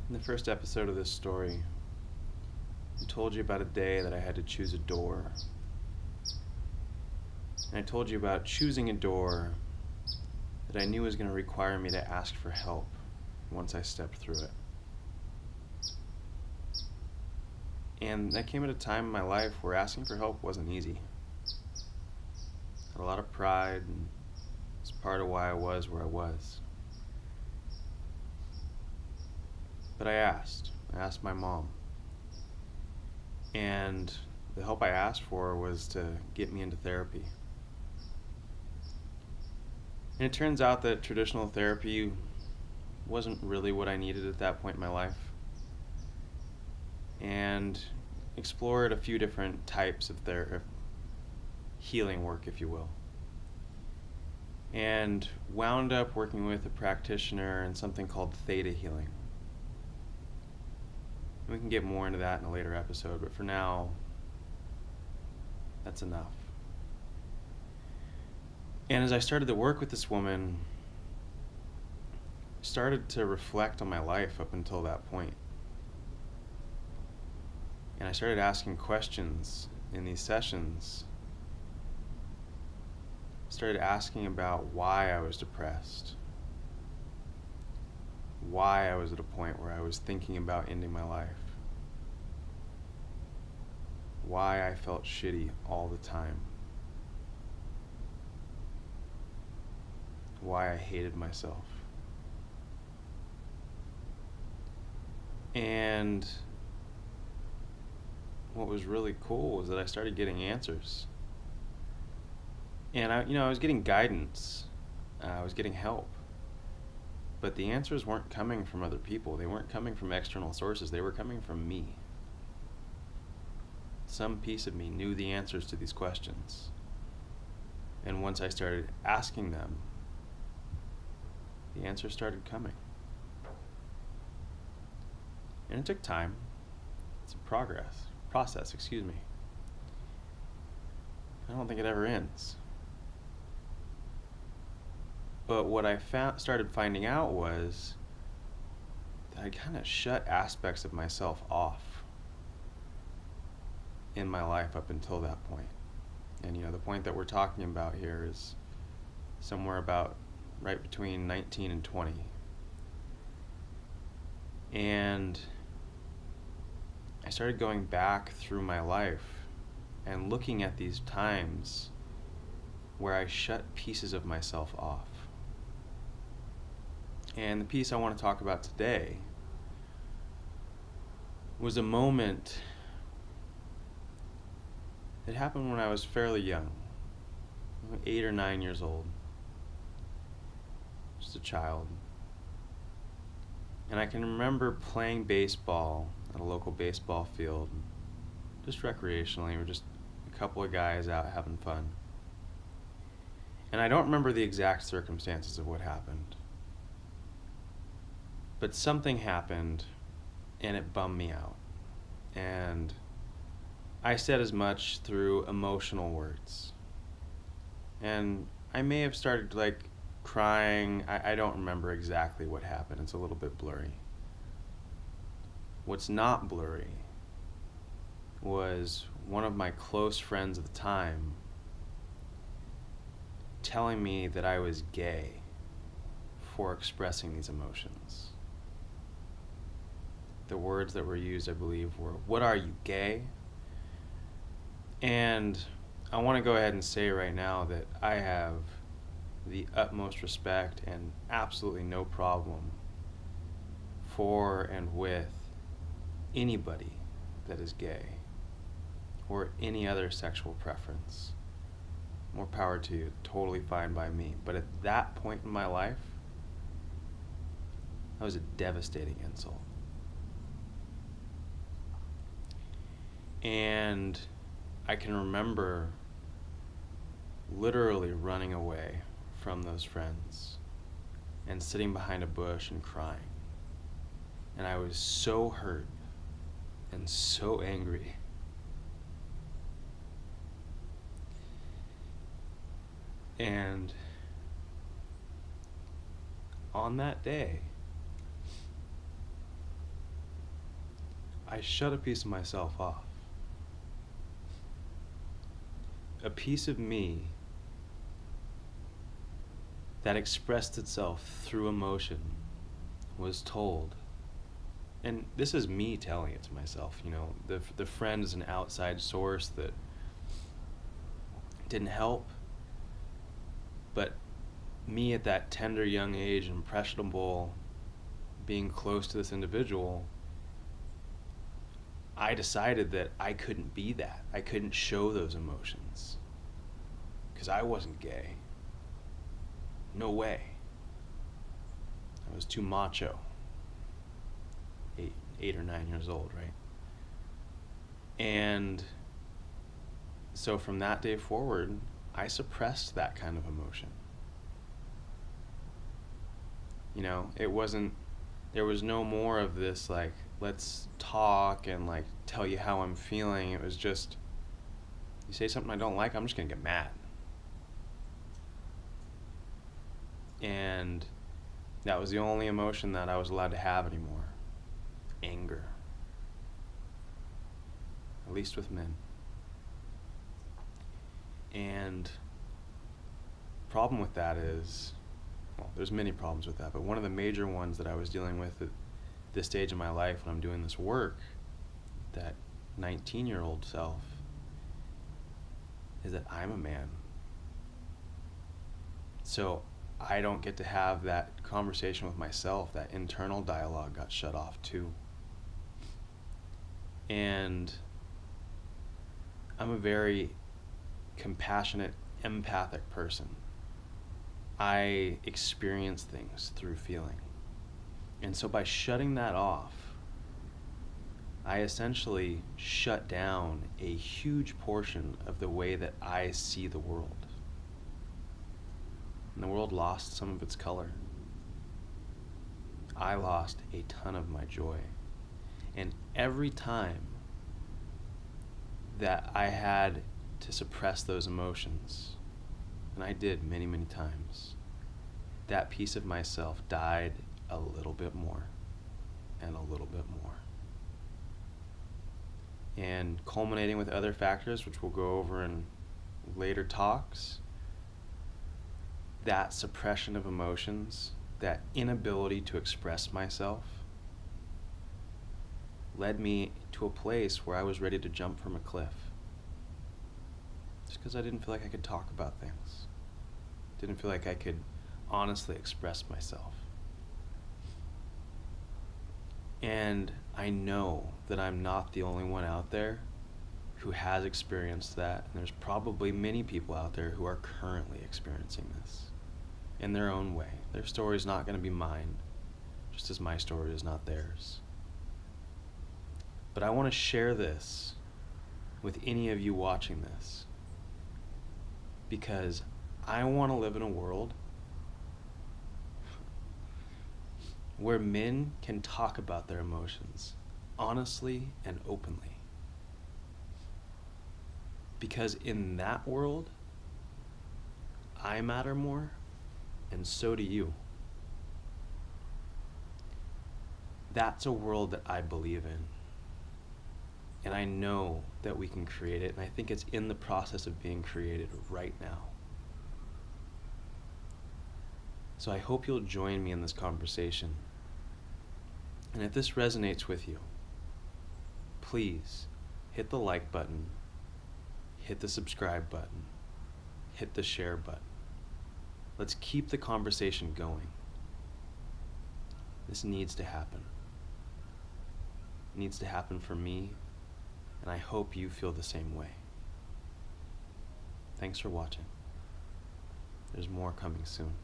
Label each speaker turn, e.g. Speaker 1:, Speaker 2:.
Speaker 1: In the first episode of this story, I told you about a day that I had to choose a door. And I told you about choosing a door that I knew was going to require me to ask for help once I stepped through it. And that came at a time in my life where asking for help wasn't easy. I had a lot of pride, and it's part of why I was where I was. But I asked. I asked my mom. And the help I asked for was to get me into therapy. And it turns out that traditional therapy wasn't really what I needed at that point in my life. And explored a few different types of healing work, if you will. And wound up working with a practitioner in something called theta healing. We can get more into that in a later episode, but for now, that's enough. And as I started to work with this woman, I started to reflect on my life up until that point. And I started asking questions in these sessions. I started asking about why I was depressed. Why I was at a point where I was thinking about ending my life. Why I felt shitty all the time. Why I hated myself. And what was really cool was that I started getting answers. And I was getting guidance. I was getting help. But the answers weren't coming from other people. They weren't coming from external sources. They were coming from me. Some piece of me knew the answers to these questions. And once I started asking them, the answers started coming. And it took time. It's a process, excuse me. I don't think it ever ends. But what I started finding out was that I kind of shut aspects of myself off in my life up until that point. And the point that we're talking about here is somewhere about right between 19 and 20. And I started going back through my life and looking at these times where I shut pieces of myself off. And the piece I want to talk about today was a moment that happened when I was fairly young, 8 or 9 years old, just a child. And I can remember playing baseball at a local baseball field, just recreationally. We're just a couple of guys out having fun. And I don't remember the exact circumstances of what happened. But something happened, and it bummed me out. And I said as much through emotional words. And I may have started crying. I don't remember exactly what happened. It's a little bit blurry. What's not blurry was one of my close friends at the time telling me that I was gay for expressing these emotions. The words that were used, I believe, were, "What are you, gay?" And I want to go ahead and say right now that I have the utmost respect and absolutely no problem for and with anybody that is gay or any other sexual preference. More power to you, totally fine by me. But at that point in my life, that was a devastating insult. And I can remember literally running away from those friends and sitting behind a bush and crying. And I was so hurt and so angry. And on that day, I shut a piece of myself off. A piece of me that expressed itself through emotion was told, and this is me telling it to myself, the friend is an outside source that didn't help, but me at that tender young age, impressionable, being close to this individual, I decided that I couldn't be that. I couldn't show those emotions because I wasn't gay. No way. I was too macho. 8 or 9 years old, right? And so from that day forward, I suppressed that kind of emotion. There was no more of this, like, let's talk and, like, tell you how I'm feeling. It was just, you say something I don't like, I'm just gonna get mad. And that was the only emotion that I was allowed to have anymore. Anger. At least with men. And the problem with that is, well, there's many problems with that, but one of the major ones that I was dealing with at this stage in my life when I'm doing this work, that 19-year-old self, is that I'm a man. So I don't get to have that conversation with myself. That internal dialogue got shut off too. And I'm a very compassionate, empathic person. I experience things through feeling. And so by shutting that off, I essentially shut down a huge portion of the way that I see the world. And the world lost some of its color. I lost a ton of my joy. And every time that I had to suppress those emotions, and I did many, many times, that piece of myself died a little bit more and a little bit more. And culminating with other factors, which we'll go over in later talks, that suppression of emotions, that inability to express myself, led me to a place where I was ready to jump from a cliff. Just because I didn't feel like I could talk about things. Didn't feel like I could honestly express myself. And I know that I'm not the only one out there who has experienced that, and there's probably many people out there who are currently experiencing this in their own way. Their story is not going to be mine, just as my story is not theirs. But I want to share this with any of you watching this, because I want to live in a world where men can talk about their emotions honestly and openly. Because in that world, I matter more, and so do you. That's a world that I believe in. And I know that we can create it, and I think it's in the process of being created right now. So I hope you'll join me in this conversation. And if this resonates with you, please hit the like button, hit the subscribe button, hit the share button. Let's keep the conversation going. This needs to happen. It needs to happen for me, and I hope you feel the same way. Thanks for watching. There's more coming soon.